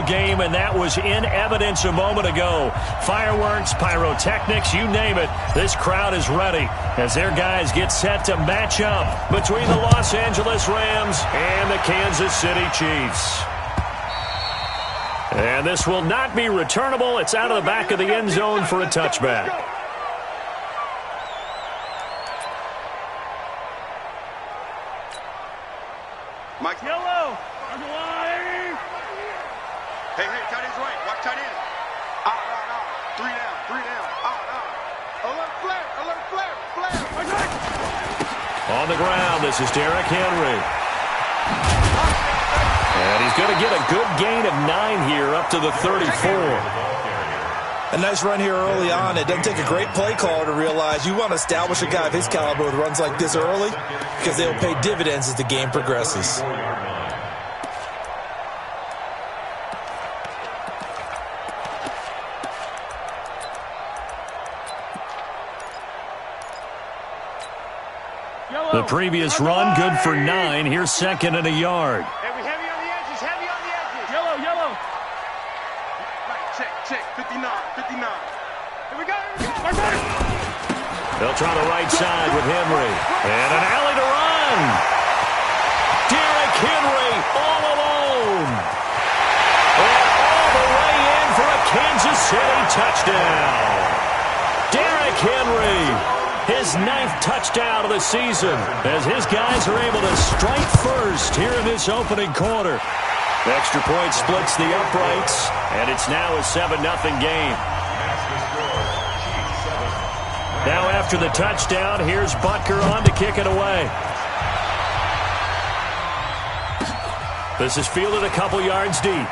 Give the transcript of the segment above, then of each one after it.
game, and that was in evidence a moment ago. Fireworks, pyrotechnics, you name it. This crowd is ready as their guys get set to match up between the Los Angeles Rams and the Kansas City Chiefs. And this will not be returnable. It's out of the back of the end zone for a touchback. Mike. Yellow. Hey, tight end's right. Watch tight end. Three down. Alert flare. On the ground, this is Derrick Henry. And he's going to get a good gain of 9 here up to the 34. A nice run here early on. It doesn't take a great play caller to realize you want to establish a guy of his caliber with runs like this early because they'll pay dividends as the game progresses. The previous run, good for 9. Here's second and a yard. Heavy on the edges. Yellow. Check. 59. Here we go. They'll try the right side with Henry. And an alley to run. Derrick Henry all alone. And all the way in for a Kansas City touchdown. Derrick Henry. His 9th touchdown of the season as his guys are able to strike first here in this opening quarter. The extra point splits the uprights, and it's now a 7-0 game. Now after the touchdown, here's Butker on to kick it away. This is fielded a couple yards deep.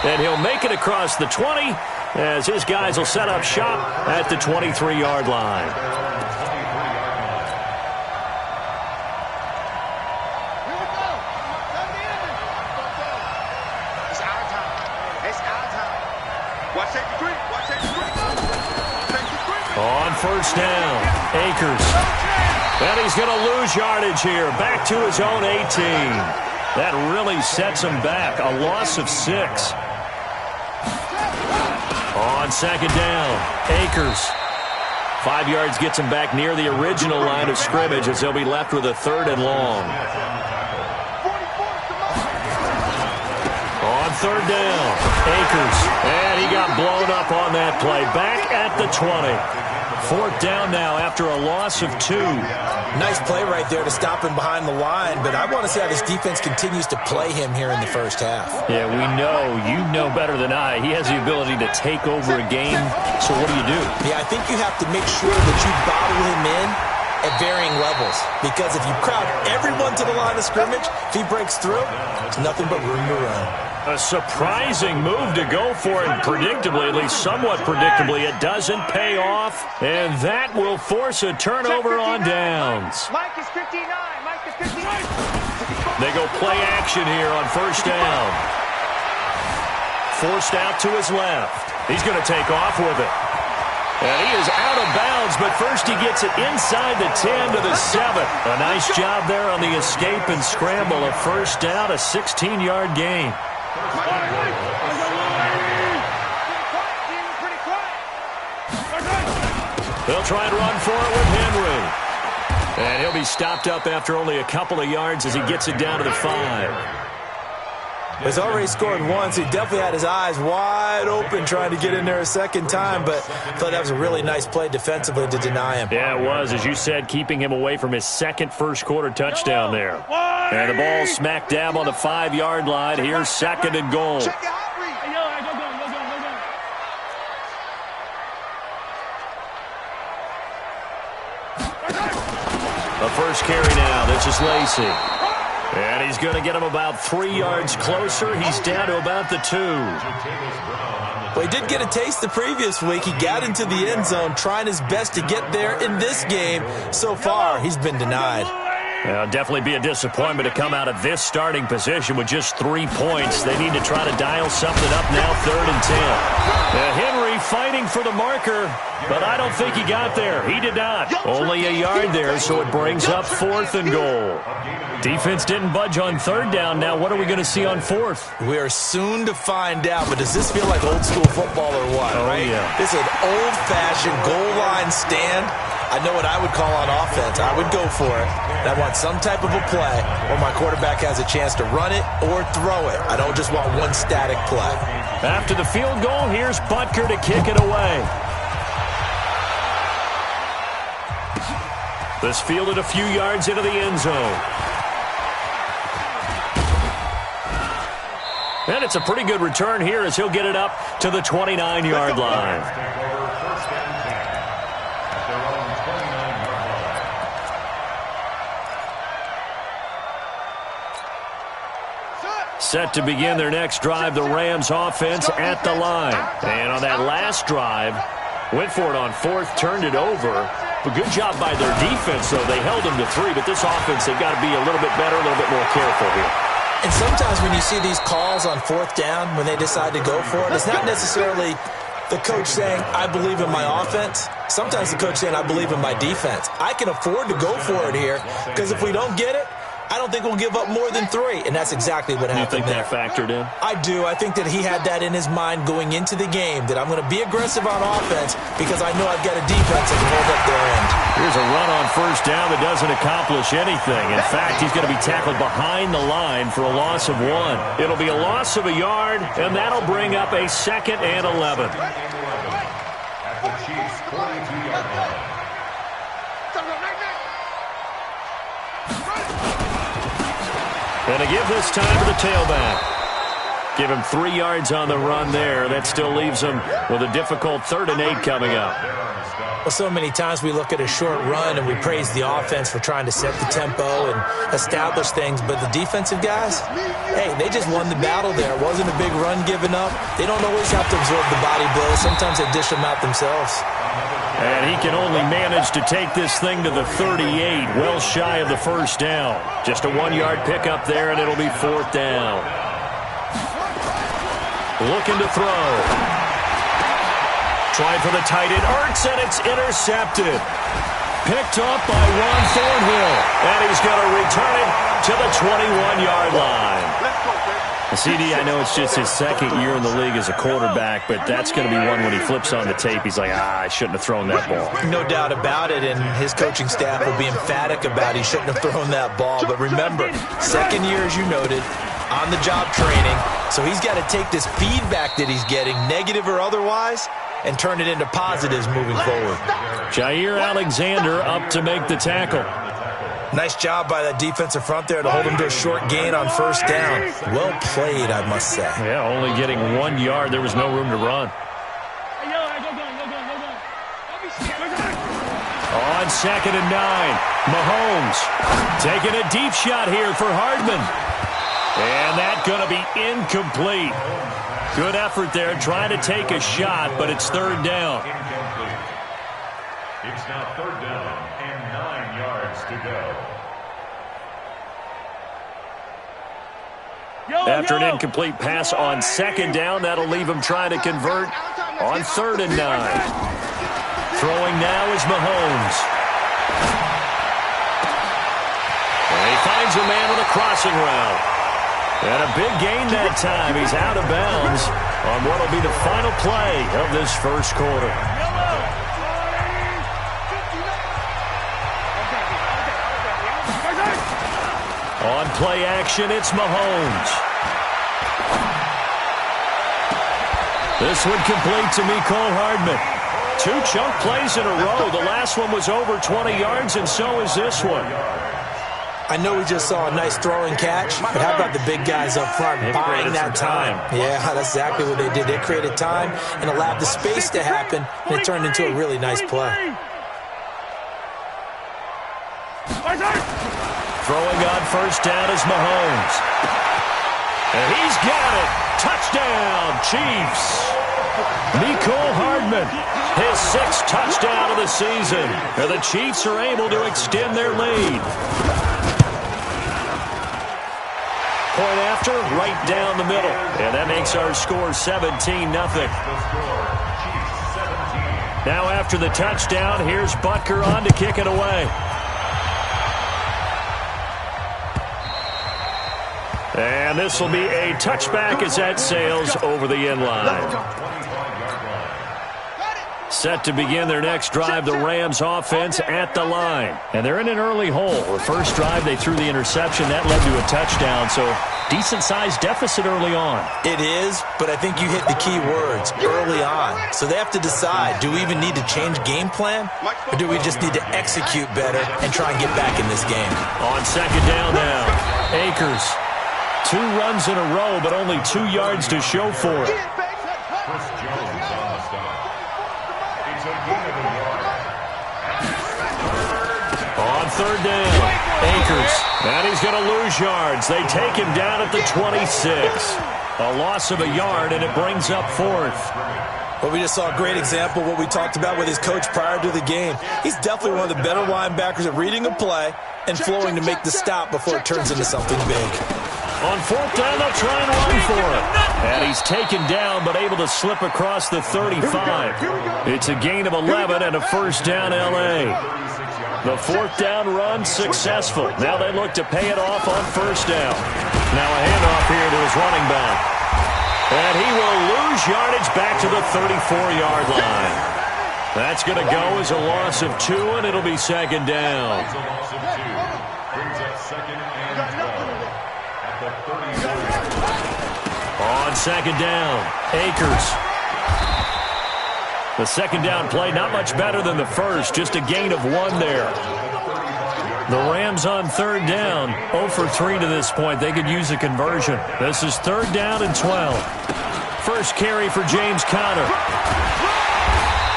And he'll make it across the 20 as his guys will set up shop at the 23-yard line. On first down, Akers. And he's going to lose yardage here, back to his own 18. That really sets him back, a loss of 6. On second down, Akers. 5 yards gets him back near the original line of scrimmage as they'll be left with a 3rd and long. On third down, Akers. And he got blown up on that play. Back at the 20. 4th down now after a loss of 2. Nice play right there to stop him behind the line, but I want to see how this defense continues to play him here in the first half. Yeah, we know. You know better than I. He has the ability to take over a game, so what do? Yeah, I think you have to make sure that you bottle him in at varying levels, because if you crowd everyone to the line of scrimmage, if he breaks through, it's nothing but room to run. A surprising move to go for it, predictably, at least somewhat predictably. It doesn't pay off, and that will force a turnover on downs. Mike is 59. They go play action here on first down. Forced out to his left. He's going to take off with it. And he is out of bounds, but first he gets it inside the 10 to the 7. A nice job there on the escape and scramble. A first down, a 16-yard gain. They'll try and run for it with Henry. And he'll be stopped up after only a couple of yards as he gets it down to the 5. He's already scored once. He definitely had his eyes wide open trying to get in there a second time, but I thought that was a really nice play defensively to deny him. Yeah, it was, as you said, keeping him away from his second first-quarter touchdown there. And the ball smack dab on the 5-yard line. Here's second and goal. The first carry now. This is Lacy. And he's going to get him about 3 yards closer. He's down to about the 2. Well, he did get a taste the previous week. He got into the end zone trying his best to get there in this game. So far, he's been denied. Definitely be a disappointment to come out of this starting position with just 3 points. They need to try to dial something up now, 3rd and 10. Henry fighting for the marker, but I don't think he got there. He did not. Only a yard there, so it brings up 4th and goal. Defense didn't budge on 3rd down. Now what are we going to see on 4th? We are soon to find out, but does this feel like old school football or what, right? Yeah. This is an old-fashioned goal line stand. I know what I would call on offense. I would go for it. And I want some type of a play where my quarterback has a chance to run it or throw it. I don't just want one static play. After the field goal, here's Butker to kick it away. This fielded a few yards into the end zone. And it's a pretty good return here as he'll get it up to the 29-yard line. Set to begin their next drive, the Rams offense at the line. And on that last drive, went for it on 4th, turned it over. A good job by their defense, though. They held them to 3, but this offense, they've got to be a little bit better, a little bit more careful here. And sometimes when you see these calls on 4th down, when they decide to go for it, it's not necessarily the coach saying, I believe in my offense. Sometimes the coach saying, I believe in my defense. I can afford to go for it here because if we don't get it, I don't think we'll give up more than 3, and that's exactly what happened there. You think that factored in? I do. I think that he had that in his mind going into the game, that I'm going to be aggressive on offense because I know I've got a defense that can hold up their end. Here's a run on 1st down that doesn't accomplish anything. In fact, he's going to be tackled behind the line for a loss of 1. It'll be a loss of a yard, and that'll bring up a 2nd and 11. At the Chiefs' 42-yard line. And to give this time to the tailback. Give him 3 yards on the run there. That still leaves him with a difficult 3rd and 8 coming up. Well, so many times we look at a short run and we praise the offense for trying to set the tempo and establish things, but the defensive guys, hey, they just won the battle there. It wasn't a big run given up. They don't always have to absorb the body blows. Sometimes they dish them out themselves. And he can only manage to take this thing to the 38, well shy of the 1st down. Just a 1-yard pickup there, and it'll be 4th down. Looking to throw. Trying for the tight end, Ertz, and it's intercepted. Picked up by Juan Thornhill, and he's going to return it to the 21-yard line. CD, I know it's just his 2nd year in the league as a quarterback, but that's going to be one when he flips on the tape, he's like, I shouldn't have thrown that ball. No doubt about it, and his coaching staff will be emphatic about he shouldn't have thrown that ball. But remember, 2nd year, as you noted, on-the-job training, so he's got to take this feedback that he's getting, negative or otherwise, and turn it into positives moving forward. Jair Alexander up to make the tackle. Nice job by that defensive front there to hold him to a short gain on 1st down. Well played, I must say. Yeah, only getting 1 yard. There was no room to run. On 2nd and 9, Mahomes taking a deep shot here for Hardman. And that's going to be incomplete. Good effort there trying to take a shot, but it's 3rd down. It's now 3rd down and 9 yards to go. After an incomplete pass on 2nd down, that'll leave him trying to convert on 3rd and 9. Throwing now is Mahomes. And he finds a man with a crossing route. And a big gain that time. He's out of bounds on what will be the final play of this 1st quarter. On play action, it's Mahomes. This one complete to Mecole Hardman. 2 chunk plays in a row. The last one was over 20 yards, and so is this one. I know we just saw a nice throwing catch, but how about the big guys up front buying that time? Yeah, that's exactly what they did. They created time and allowed the space to happen, and it turned into a really nice play. Throwing on 1st down is Mahomes. And he's got it. Touchdown, Chiefs. Mecole Hardman, his 6th touchdown of the season. And the Chiefs are able to extend their lead. point after, right down the middle. And that makes our score 17-0. Now after the touchdown, here's Butker on to kick it away. And this will be a touchback as that sails over the end line. Set to begin their next drive, the Rams offense at the line. And they're in an early hole. The first drive, they threw the interception. That led to a touchdown, so decent-sized deficit early on. It is, but I think you hit the key words, early on. So they have to decide, do we even need to change game plan, or do we just need to execute better and try and get back in this game? On second down now, Akers. 2 runs in a row, but only 2 yards to show for it. On third down, Akers. And he's going to lose yards. They take him down at the 26. A loss of a yard, and it brings up 4th. Well, we just saw a great example of what we talked about with his coach prior to the game. He's definitely one of the better linebackers at reading a play and flowing to make the stop before it turns into something big. On fourth down, they'll try and run for it. And he's taken down, but able to slip across the 35. It's a gain of 11 and a first down, L.A. The fourth down run successful. Now they look to pay it off on first down. Now a handoff here to his running back. And he will lose yardage back to the 34-yard line. That's going to go as a loss of 2, and it'll be second down. On second down, Akers. The second down play, not much better than the first, just a gain of 1 there. The Rams on third down, 0 for 3 to this point. They could use a conversion. This is third down and 12. First carry for James Conner.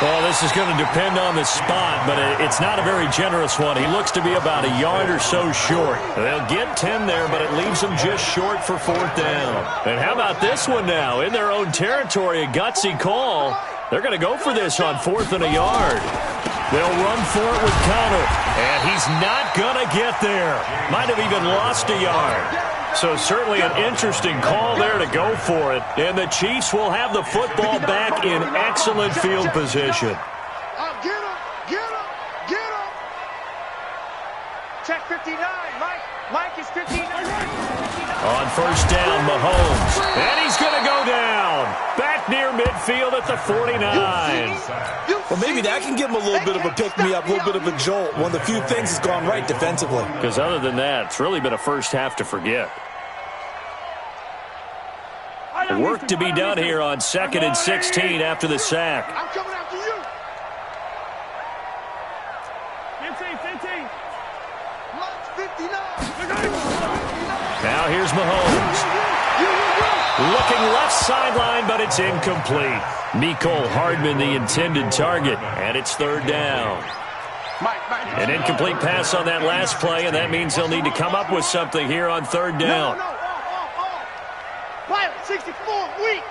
Well, this is going to depend on the spot, but it's not a very generous one. He looks to be about a yard or so short. They'll get 10 there, but it leaves them just short for fourth down. And how about this one now? In their own territory, a gutsy call. They're going to go for this on 4th and a yard. They'll run for it with Conner, and he's not going to get there. Might have even lost a yard. So certainly an interesting call there to go for it. And the Chiefs will have the football back in excellent field position. Get him! Get him! Get him! Check 59. Mike is 59. On first down, Mahomes. And he's going to go down. Back near midfield at the 49. Well, maybe that can give him a little bit of a pick-me-up, a little bit of a jolt. One of the few things that's gone right defensively. Because other than that, it's really been a first half to forget. Work to be done here on 2nd and 16 after the sack. I'm coming after you. 15. 59. Now here's Mahomes. Looking left sideline, but it's incomplete. Mecole Hardman, the intended target, and it's third down. An incomplete pass on that last play, and that means they'll need to come up with something here on third down. No. 64, weak.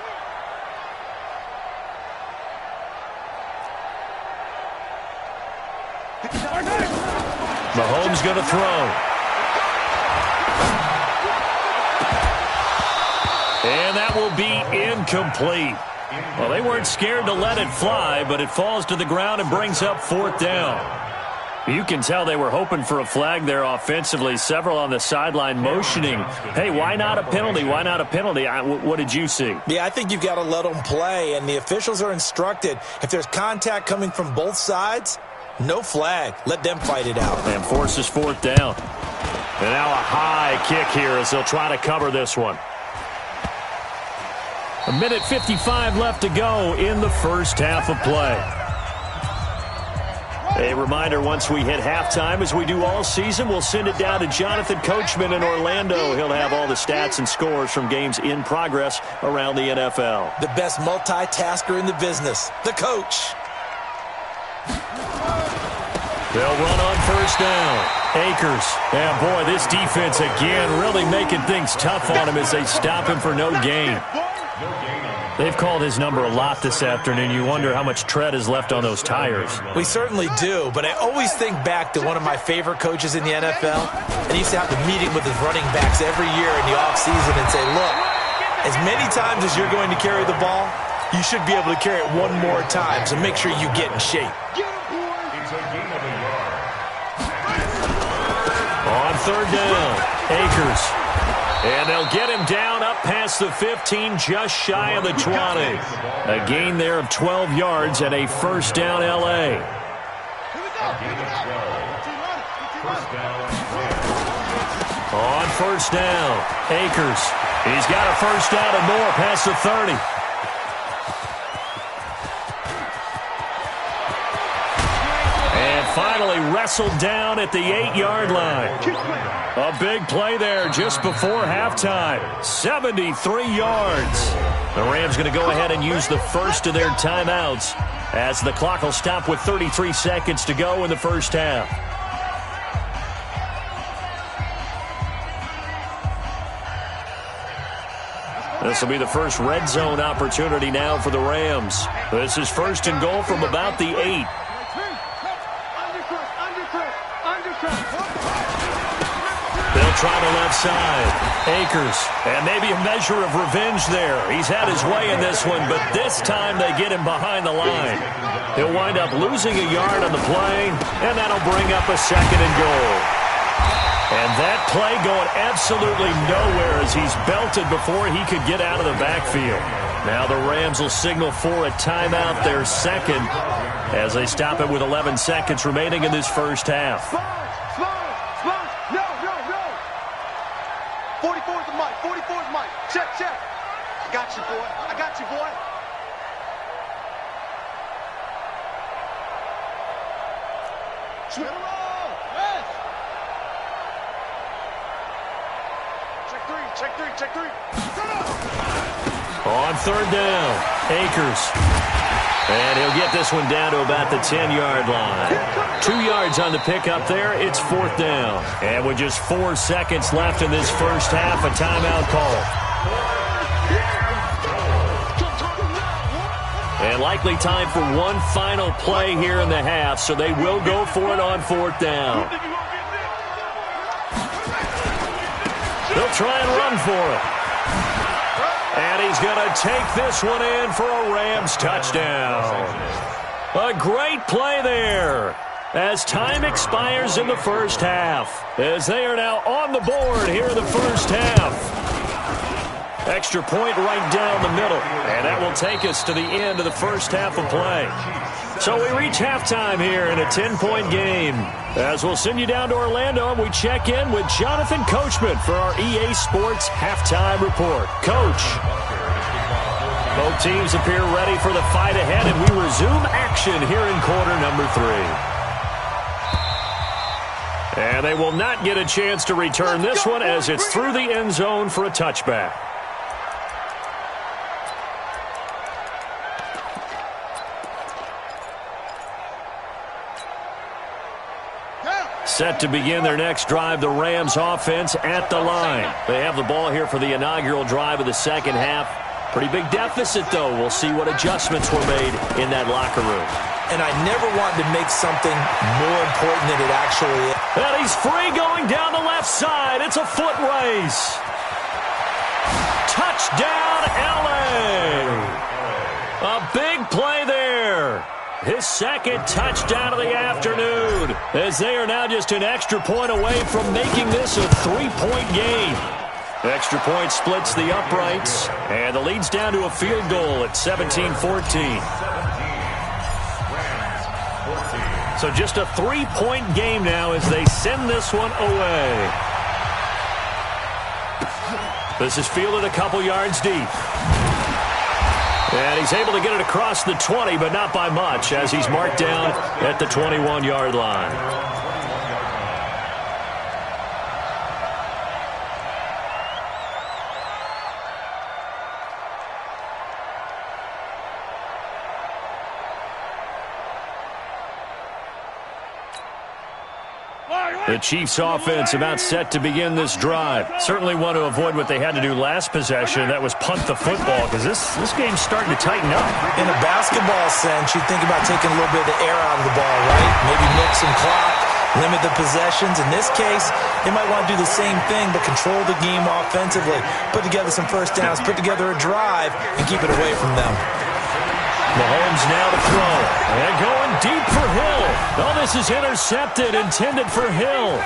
Mahomes going to throw. And that will be incomplete. Well, they weren't scared to let it fly, but it falls to the ground and brings up fourth down. You can tell they were hoping for a flag there offensively. Several on the sideline motioning. Hey, why not a penalty? Why not a penalty? What did you see? Yeah, I think you've got to let them play, and the officials are instructed. If there's contact coming from both sides, no flag. Let them fight it out. And forces fourth down. And now a high kick here as they'll try to cover this one. 1:55 left to go in the first half of play. A reminder, once we hit halftime, as we do all season, we'll send it down to Jonathan Coachman in Orlando. He'll have all the stats and scores from games in progress around the NFL. The best multitasker in the business, the coach. They'll run on first down. Akers. And boy, this defense again really making things tough on him as they stop him for no gain. They've called his number a lot this afternoon. You wonder how much tread is left on those tires. We certainly do, but I always think back to one of my favorite coaches in the NFL, and he used to have a meeting with his running backs every year in the offseason and say, look, as many times as you're going to carry the ball, you should be able to carry it one more time, so make sure you get in shape. It's a gain of a yard. On third down, Akers. And they'll get him down up past the 15, just shy of the 20. A gain there of 12 yards and a first down L.A. On first down, Akers. He's got a first down and more past the 30. And finally wrestled down at the 8-yard line. A big play there just before halftime. 73 yards. The Rams going to go ahead and use the first of their timeouts as the clock will stop with 33 seconds to go in the first half. This will be the first red zone opportunity now for the Rams. This is first and goal from about the 8. They'll try the left side. Akers. And maybe a measure of revenge there. He's had his way in this one, but this time they get him behind the line. He'll wind up losing a yard on the play, and that'll bring up a second and goal. And that play going absolutely nowhere as he's belted before he could get out of the backfield. Now the Rams will signal for a timeout, their second, as they stop it with 11 seconds remaining in this first half. 44's the mic. 44's the mic. Check, check. I got you, boy. I got you, boy. Swim around. Yes. Check three. Check three. Check three. On third down, Akers. And he'll get this one down to about the 10-yard line. 2 yards on the pickup there. It's fourth down. And with just 4 seconds left in this first half, a timeout call. And likely time for one final play here in the half, so they will go for it on fourth down. They'll try and run for it. And he's going to take this one in for a Rams touchdown. A great play there as time expires in the first half, as they are now on the board here in the first half. Extra point right down the middle, and that will take us to the end of the first half of play. So we reach halftime here in a 10-point game. As we'll send you down to Orlando, and we check in with Jonathan Coachman for our EA Sports Halftime Report. Coach. Both teams appear ready for the fight ahead, and we resume action here in quarter number 3. And they will not get a chance to return this one as it's through the end zone for a touchback. Set to begin their next drive, the Rams offense at the line. They have the ball here for the inaugural drive of the second half. Pretty big deficit, though. We'll see what adjustments were made in that locker room. And I never wanted to make something more important than it actually is. And he's free going down the left side. It's a foot race. Touchdown, L.A. A big play there. His second touchdown of the afternoon, as they are now just an extra point away from making this a 3-point game. Extra point splits the uprights, and the lead's down to a field goal at 17-14. So just a 3-point game now as they send this one away. This is fielded a couple yards deep. And he's able to get it across the 20, but not by much, as he's marked down at the 21-yard line. The Chiefs offense about set to begin this drive. Certainly want to avoid what they had to do last possession. That was punt the football, because this game's starting to tighten up. In a basketball sense, you think about taking a little bit of the air out of the ball, right? Maybe milk some clock, limit the possessions. In this case, they might want to do the same thing, but control the game offensively. Put together some first downs, put together a drive, and keep it away from them. Mahomes now to throw. And going deep for Hill. Oh, this is intercepted, intended for Hill.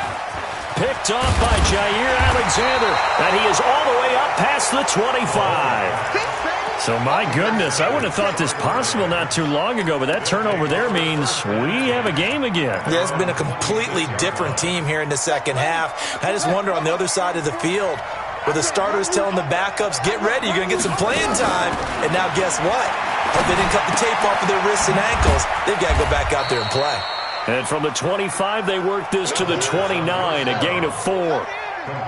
Picked off by Jair Alexander. And he is all the way up past the 25. So, my goodness, I wouldn't have thought this possible not too long ago, but that turnover there means we have a game again. Yeah, it's been a completely different team here in the second half. I just wonder on the other side of the field, where the starters telling the backups, get ready, you're going to get some playing time. And now guess what? If they didn't cut the tape off of their wrists and ankles, they've got to go back out there and play. And from the 25, they work this to the 29, a gain of 4.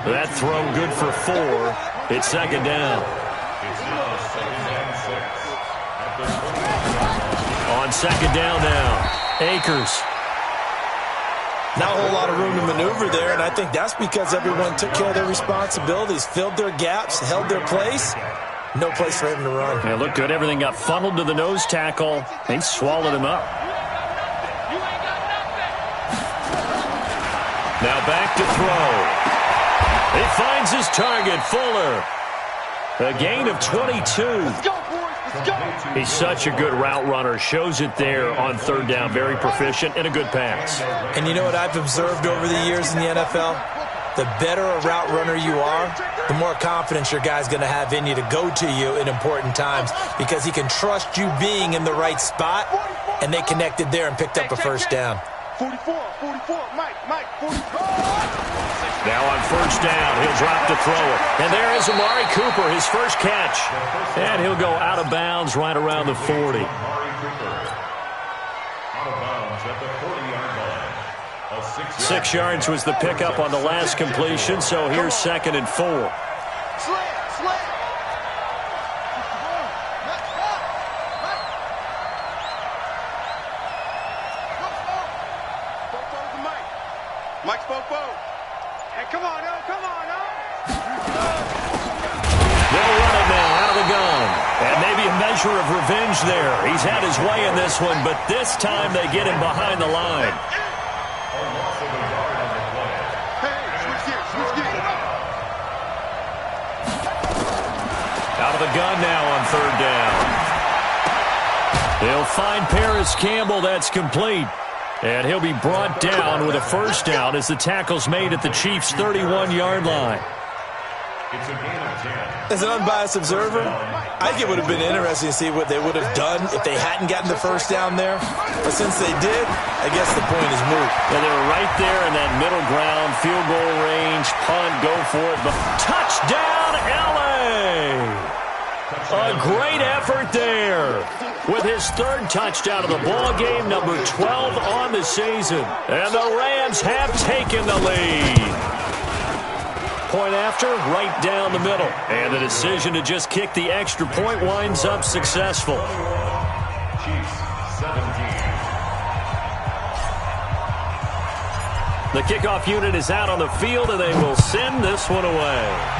That throw good for 4. It's second down. On second down now, Akers. Not a whole lot of room to maneuver there, and I think that's because everyone took care of their responsibilities, filled their gaps, held their place. No place for him to run. Yeah, looked good. Everything got funneled to the nose tackle. They swallowed him up. Now back to throw. He finds his target, Fuller. A gain of 22. Let's go, boys. Let's go. He's such a good route runner. Shows it there on third down. Very proficient and a good pass. And you know what I've observed over the years in the NFL? The better a route runner you are, the more confidence your guy's going to have in you to go to you in important times, because he can trust you being in the right spot, and they connected there and picked up a first down. 44, Mike, 44. Now on first down, he'll drop to throw it. And there is Amari Cooper, his first catch. And he'll go out of bounds right around the 40. Amari Cooper out of bounds at the 40-yard line. 6 yards was the pickup on the last completion, so here's second and 4. Slant. Mike spoke. Hey, come on, now. They'll run it now out of the gun. And maybe a measure of revenge there. He's had his way in this one, but this time they get him behind the line. Out of the gun now on third down. They'll find Paris Campbell. That's complete. And he'll be brought down with a first down as the tackle's made at the Chiefs' 31-yard line. It's a gain of 10. As an unbiased observer, I think it would have been interesting to see what they would have done if they hadn't gotten the first down there. But since they did, I guess the point is moot. And they were right there in that middle ground, field goal range, punt, go for it. But touchdown, L.A.! A great effort there with his third touchdown of the ball game, number 12 on the season. And the Rams have taken the lead. Point after, right down the middle. And the decision to just kick the extra point winds up successful. Chiefs 17. The kickoff unit is out on the field, and they will send this one away.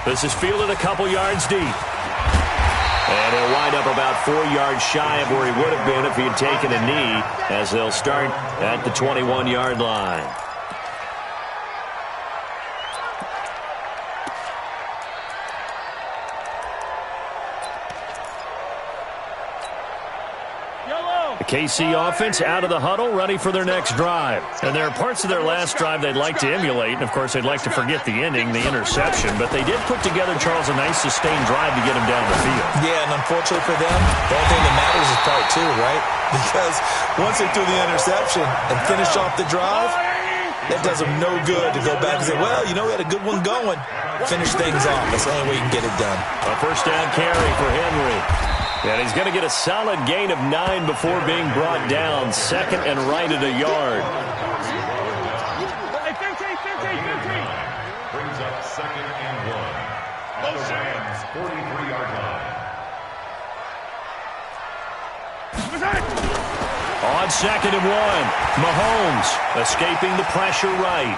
This is fielded a couple yards deep. And he'll wind up about 4 yards shy of where he would have been if he had taken a knee, as they'll start at the 21-yard line. The KC offense out of the huddle, ready for their next drive. And there are parts of their last drive they'd like to emulate. And, of course, they'd like to forget the ending, the interception. But they did put together, Charles, a nice sustained drive to get him down the field. Yeah, and unfortunately for them, the only thing that matters is part 2, right? Because once they threw the interception and finished off the drive, that does them no good to go back and say, well, you know, we had a good one going. Finish things off. That's the only way you can get it done. A first down carry for Henry. And he's going to get a solid gain of 9 before being brought down. Second and right at a yard. Hey, 15. Brings up second and 1. At the Rams' 43-yard line. On 2nd and 1, Mahomes escaping the pressure right.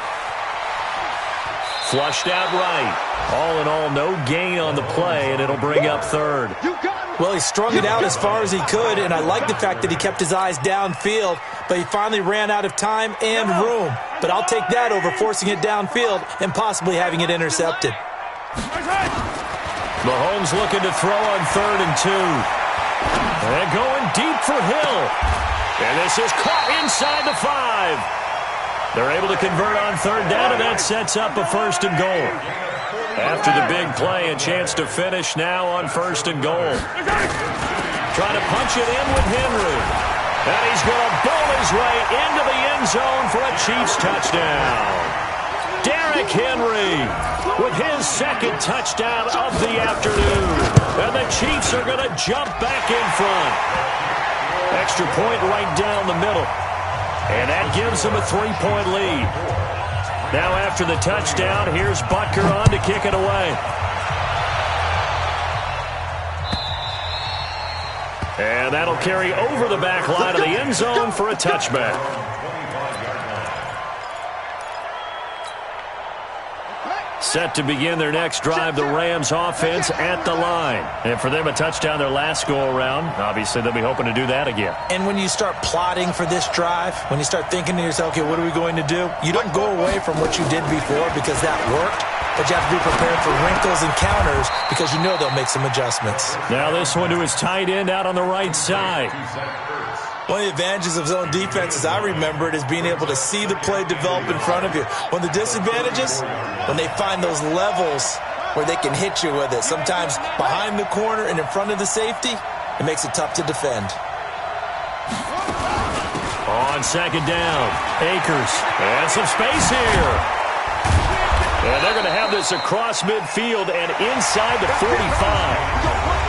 Flushed out right. All in all, no gain on the play, and it'll bring up 3rd. Well, he strung it out as far as he could, and I like the fact that he kept his eyes downfield, but he finally ran out of time and room. But I'll take that over forcing it downfield and possibly having it intercepted. Mahomes looking to throw on 3rd and 2. And going deep for Hill. And this is caught inside the 5. They're able to convert on 3rd down, and that sets up a 1st and goal. After the big play, a chance to finish now on 1st and goal. Trying to punch it in with Henry. And he's going to bowl his way into the end zone for a Chiefs touchdown. Derrick Henry with his 2nd touchdown of the afternoon. And the Chiefs are going to jump back in front. Extra point right down the middle. And that gives them a 3-point lead. Now after the touchdown, here's Butker on to kick it away. And that'll carry over the back line of the end zone for a touchback. Set to begin their next drive, the Rams offense at the line. And for them, a touchdown their last go-around. Obviously, they'll be hoping to do that again. And when you start plotting for this drive, when you start thinking to yourself, okay, what are we going to do? You don't go away from what you did before because that worked, but you have to be prepared for wrinkles and counters because you know they'll make some adjustments. Now this one to his tight end out on the right side. One of the advantages of zone defense, as I remember it, is being able to see the play develop in front of you. One of the disadvantages, when they find those levels where they can hit you with it. Sometimes behind the corner and in front of the safety, it makes it tough to defend. On 2nd down, Akers, and some space here. And they're going to have this across midfield and inside the 45.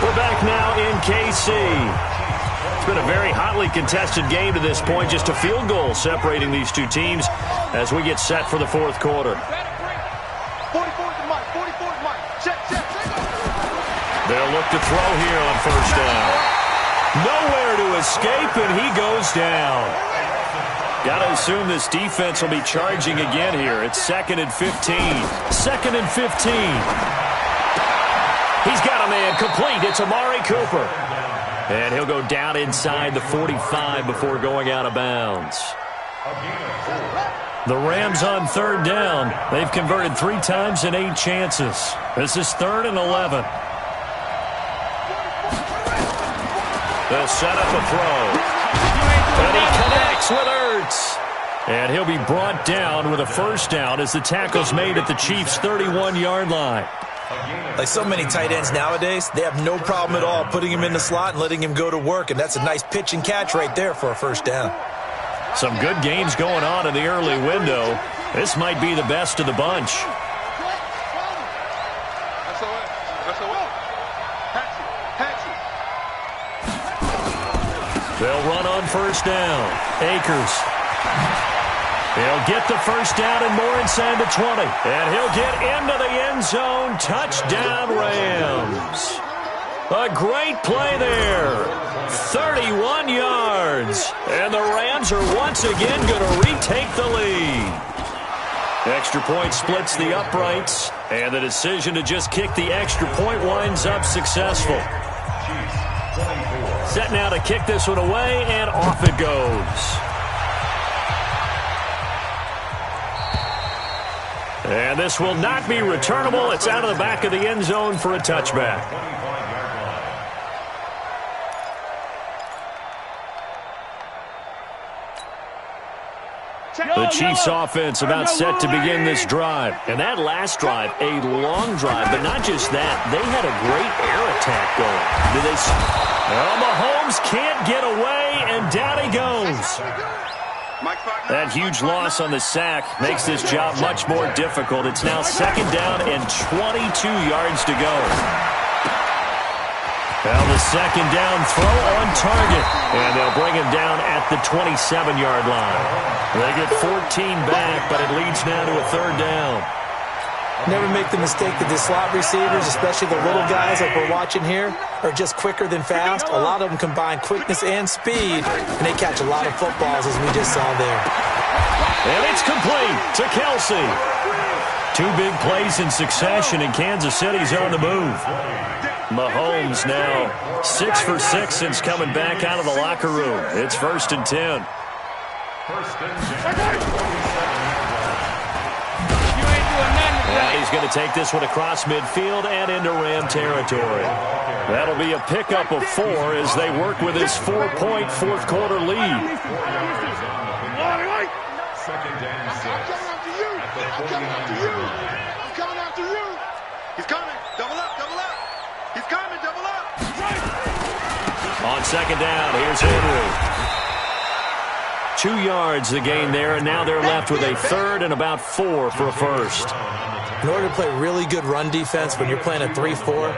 We're back now in KC. It's been a very hotly contested game to this point. Just a field goal separating these two teams as we get set for the 4th quarter. 44 to Mike. 44 to Mike. Check. They'll look to throw here on 1st down. Nowhere to escape, and he goes down. Got to assume this defense will be charging again here. It's 2nd and 15. 2nd and 15. He's got a man complete. It's Amari Cooper. And he'll go down inside the 45 before going out of bounds. The Rams on 3rd down. They've converted 3 times in 8 chances. This is 3rd and 11. They'll set up a throw. And he connects with Ertz. And he'll be brought down with a 1st down as the tackle's made at the Chiefs' 31-yard line. Like so many tight ends nowadays, they have no problem at all putting him in the slot and letting him go to work, and that's a nice pitch and catch right there for a 1st down. Some good games going on in the early window. This might be the best of the bunch. They'll run on 1st down. Akers. He'll get the 1st down and more inside the 20. And he'll get into the end zone. Touchdown, Rams. A great play there. 31 yards. And the Rams are once again going to retake the lead. Extra point splits the uprights. And the decision to just kick the extra point winds up successful. Set now to kick this one away, and off it goes. And this will not be returnable. It's out of the back of the end zone for a touchback. The Chiefs offense about set to begin this drive. And that last drive, a long drive, but not just that. They had a great air attack going. Well, Mahomes can't get away, and down he goes. That huge loss on the sack makes this job much more difficult. It's now 2nd down and 22 yards to go. Well, the 2nd down throw on target. And they'll bring him down at the 27-yard line. They get 14 back, but it leads now to a 3rd down. Never make the mistake that the slot receivers, especially the little guys like we're watching here, are just quicker than fast. A lot of them combine quickness and speed, and they catch a lot of footballs, as we just saw there. And it's complete to Kelsey. 2 big plays in succession, and Kansas City's on the move. Mahomes now 6 for 6 since coming back out of the locker room. It's 1st and 10. And he's going to take this one across midfield and into Ram territory. That'll be a pickup of 4 as they work with his 4-point fourth-quarter lead. Second and 6. I'm coming after you. I'm coming after you. I'm coming after you. He's coming. Double up, double up. He's coming, double up. On second down, here's Henry. 2 yards the gain there, and now they're left with a 3rd and about 4 for a first. In order to play really good run defense when you're playing a 3-4,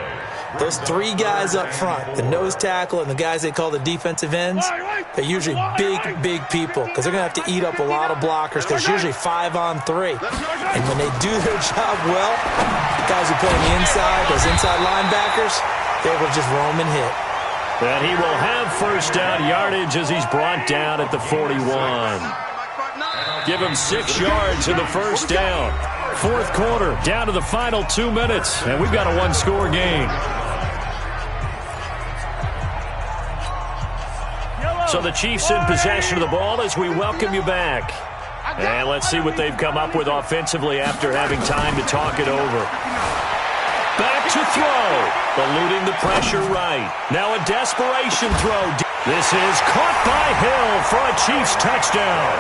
those 3 guys up front, the nose tackle and the guys they call the defensive ends, they're usually big people because they're going to have to eat up a lot of blockers because it's usually 5 on 3. And when they do their job well, the guys who play on the inside, those inside linebackers, they will just roam and hit. And he will have first down yardage as he's brought down at the 41. Give him 6 yards in the first down. 4th quarter, down to the final 2 minutes, and we've got a 1-score game. So the Chiefs in possession of the ball as we welcome you back. And let's see what they've come up with offensively after having time to talk it over. Back to throw. Eluding the pressure right. Now a desperation throw. This is caught by Hill for a Chiefs touchdown.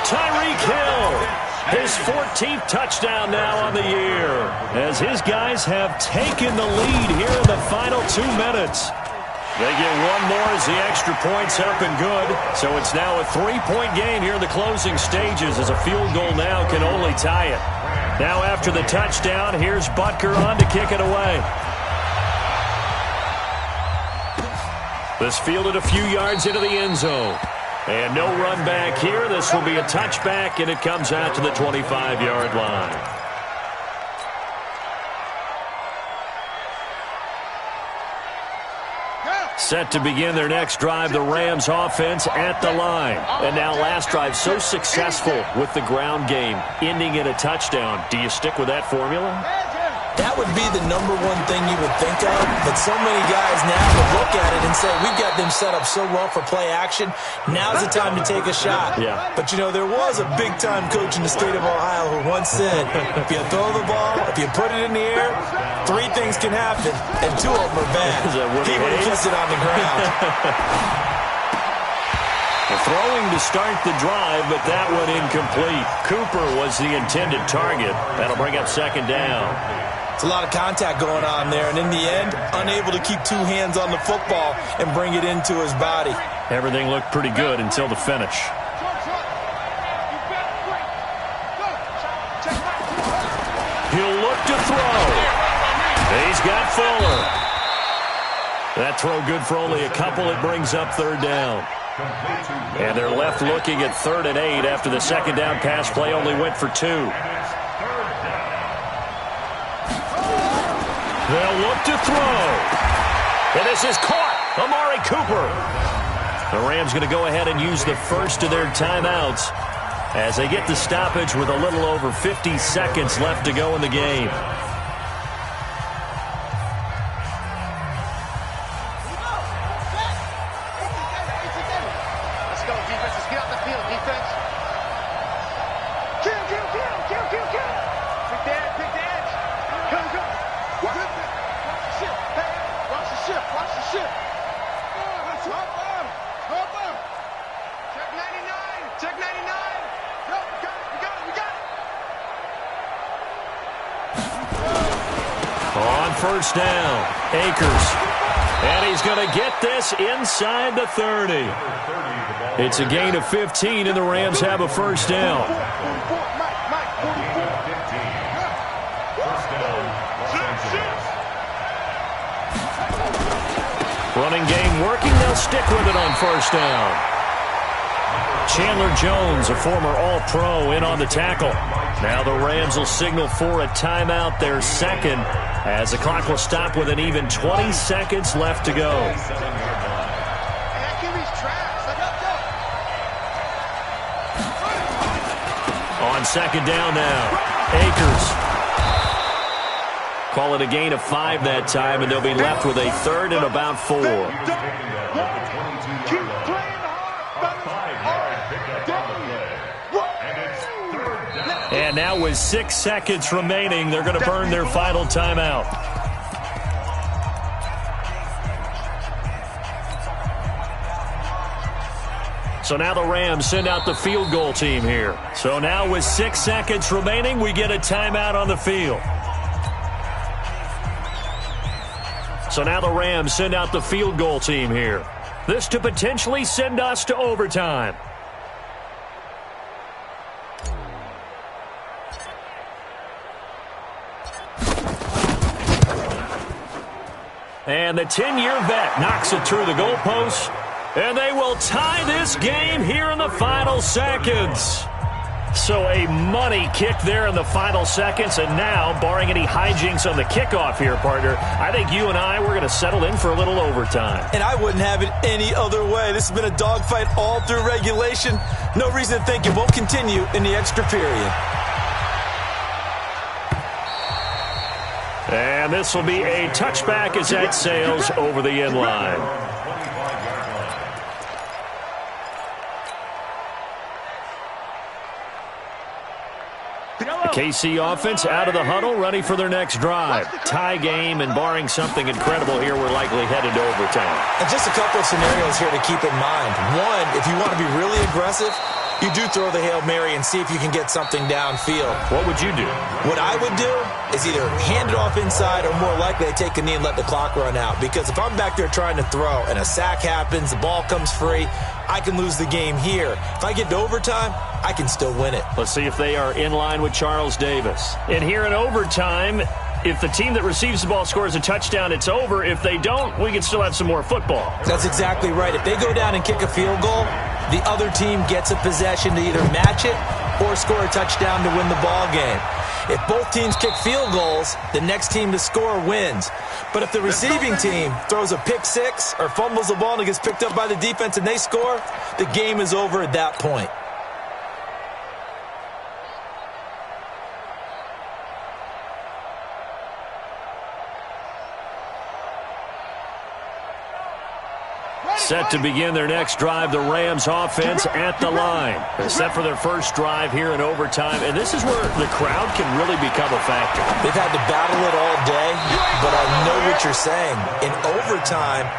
Tyreek Hill, his 14th touchdown now on the year, as his guys have taken the lead here in the final 2 minutes. They get 1 more as the extra point's up and good, so it's now a 3-point game here in the closing stages as a field goal now can only tie it. Now after the touchdown, here's Butker on to kick it away. This fielded a few yards into the end zone. And no run back here. This will be a touchback, and it comes out to the 25-yard line. Set to begin their next drive, the Rams offense at the line. And now last drive so successful with the ground game, ending in a touchdown. Do you stick with that formula? That would be the #1 thing you would think of, but so many guys now would look at it and say, we've got them set up so well for play action, now's the time to take a shot. Yeah. But, you know, there was a big-time coach in the state of Ohio who once said, if you throw the ball, if you put it in the air, 3 things can happen, and 2 of them are bad. He would have kept it on the ground. Throwing to start the drive, but that one incomplete. Cooper was the intended target. That'll bring up second down. It's a lot of contact going on there, and in the end, unable to keep 2 hands on the football and bring it into his body. Everything looked pretty good until the finish. He'll look to throw. He's got Fuller. That throw good for only a couple. It brings up 3rd down. And they're left looking at 3rd and 8 after the second down pass play only went for 2. They'll look to throw. And this is caught. Amari Cooper. The Rams going to go ahead and use the first of their timeouts as they get the stoppage with a little over 50 seconds left to go in the game. Let's go, defense. Let's get out the field, defense. Kill. Pick the edge. Go. Watch the ship. Hey, watch the ship. Hop up. Check 99. Yo, we got it. On first down, Akers. And he's going to get this inside the 30. It's a gain of 15, and the Rams have a first down. 44, Mike, 44. Running game working. They'll stick with it on first down. Chandler Jones, a former All-Pro, in on the tackle. Now the Rams will signal for a timeout, their second, as the clock will stop with an even 20 seconds left to go. On second down now, Akers. Call it a gain of 5 that time, and they'll be left with a third and about 4. And now with 6 seconds remaining, they're going to burn their final timeout. So now the Rams send out the field goal team here. So now with 6 seconds remaining, we get a timeout on the field. So now the Rams send out the field goal team here. This to potentially send us to overtime. And the 10-year vet knocks it through the goalpost. And they will tie this game here in the final seconds. So a money kick there in the final seconds. And now, barring any hijinks on the kickoff here, partner, I think you and I, we're going to settle in for a little overtime. And I wouldn't have it any other way. This has been a dogfight all through regulation. No reason to think it won't continue in the extra period. And this will be a touchback as that sails over the end line. The KC offense out of the huddle, ready for their next drive. Tie game, and barring something incredible here, we're likely headed to overtime. And just a couple of scenarios here to keep in mind. One, if you want to be really aggressive, you do throw the Hail Mary and see if you can get something downfield. What would you do? What I would do is either hand it off inside, or more likely I take a knee and let the clock run out. Because if I'm back there trying to throw and a sack happens, the ball comes free, I can lose the game here. If I get to overtime, I can still win it. Let's see if they are in line with Charles Davis. And here in overtime, if the team that receives the ball scores a touchdown, it's over. If they don't, we can still have some more football. That's exactly right. If they go down and kick a field goal, the other team gets a possession to either match it or score a touchdown to win the ball game. If both teams kick field goals, the next team to score wins. But if the receiving team throws a pick six or fumbles the ball and it gets picked up by the defense and they score, the game is over at that point. Set to begin their next drive, the Rams offense at the line. They're set for their first drive here in overtime, and this is where the crowd can really become a factor. They've had to battle it all day, but I know what you're saying. In overtime,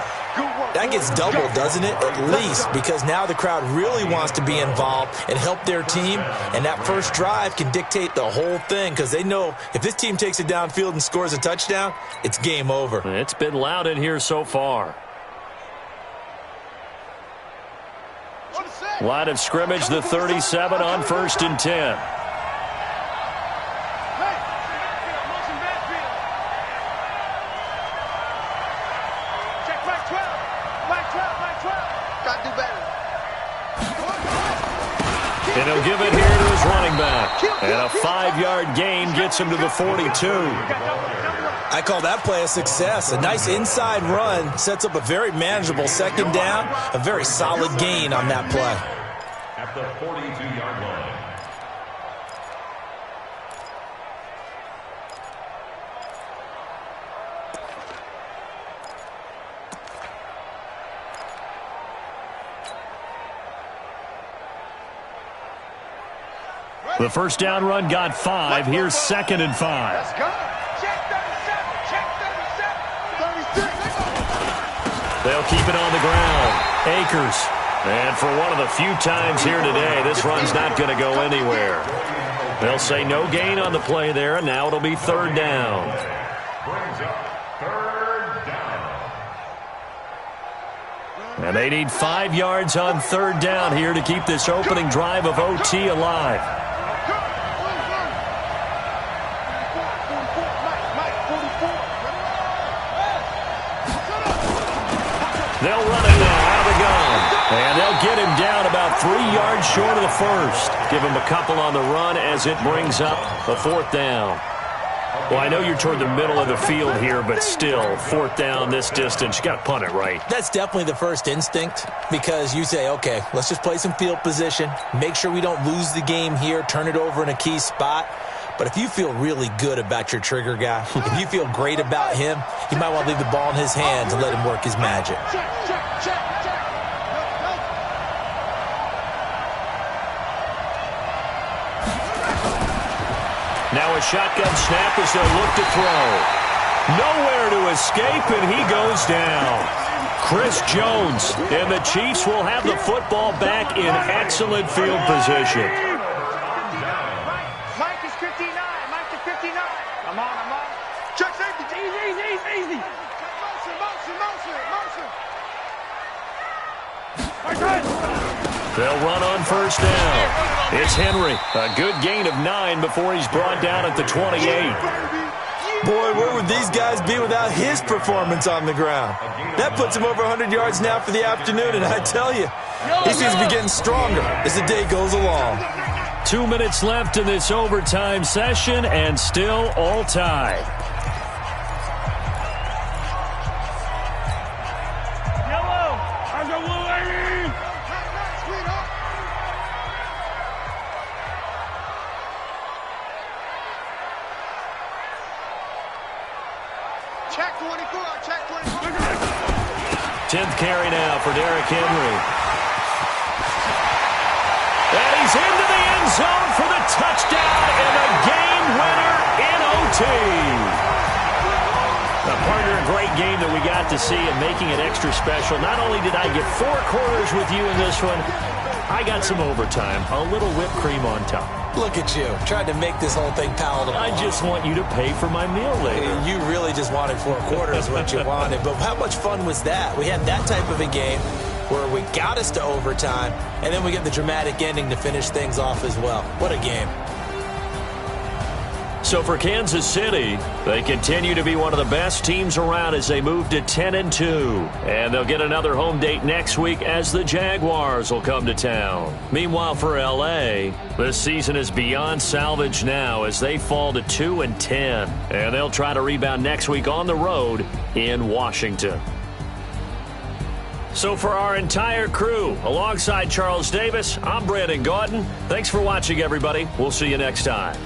that gets doubled, doesn't it? At least, because now the crowd really wants to be involved and help their team, and that first drive can dictate the whole thing because they know if this team takes it downfield and scores a touchdown, it's game over. It's been loud in here so far. Line of scrimmage, the 37 on 1st and 10. And he'll give it here to his running back. And a 5-yard gain gets him to the 42. I call that play a success. A nice inside run sets up a very manageable second down. A very solid gain on that play. At the 42-yard line. The first down run got 5. Here's 2nd and 5. Let's go. Check 37. Check 37. 36. They'll keep it on the ground. Akers. And for one of the few times here today, this run's not going to go anywhere. They'll say no gain on the play there, and now it'll be 3rd down. Brings up 3rd down. And they need 5 yards on 3rd down here to keep this opening drive of OT alive. They'll run it now out of the gun. And they'll get him down about 3 yards short of the first. Give him a couple on the run as it brings up a 4th down. Well, I know you're toward the middle of the field here, but still, 4th down this distance, you got to punt it right. That's definitely the first instinct because you say, okay, let's just play some field position, make sure we don't lose the game here, turn it over in a key spot. But if you feel really good about your trigger guy, if you feel great about him, you might want to leave the ball in his hands and let him work his magic. Now a shotgun snap as they'll look to throw. Nowhere to escape, and he goes down. Chris Jones, and the Chiefs will have the football back in excellent field position. Mike is 59. Mike is 59. I'm on. Check safety. Easy. Motion. They'll run on first down. It's Henry. A good gain of 9 before he's brought down at the 28. Boy, where would these guys be without his performance on the ground? That puts him over 100 yards now for the afternoon, and I tell you, he seems to be getting stronger as the day goes along. 2 minutes left in this overtime session, and still all tied. Check 24. 10th carry now for Derrick Henry. And he's into the end zone for the touchdown and the game winner in OT. Partner, a great game that we got to see and making it extra special. Not only did I get 4 quarters with you in this one, I got some overtime, a little whipped cream on top. Look at you, tried to make this whole thing palatable. I just want you to pay for my meal later. You really just wanted 4 quarters what you wanted, but how much fun was that? We had that type of a game where we got us to overtime, and then we get the dramatic ending to finish things off as well. What a game. So for Kansas City, they continue to be one of the best teams around as they move to 10-2. And they'll get another home date next week as the Jaguars will come to town. Meanwhile for L.A., this season is beyond salvage now as they fall to 2-10. And they'll try to rebound next week on the road in Washington. So for our entire crew, alongside Charles Davis, I'm Brandon Gaudin. Thanks for watching, everybody. We'll see you next time.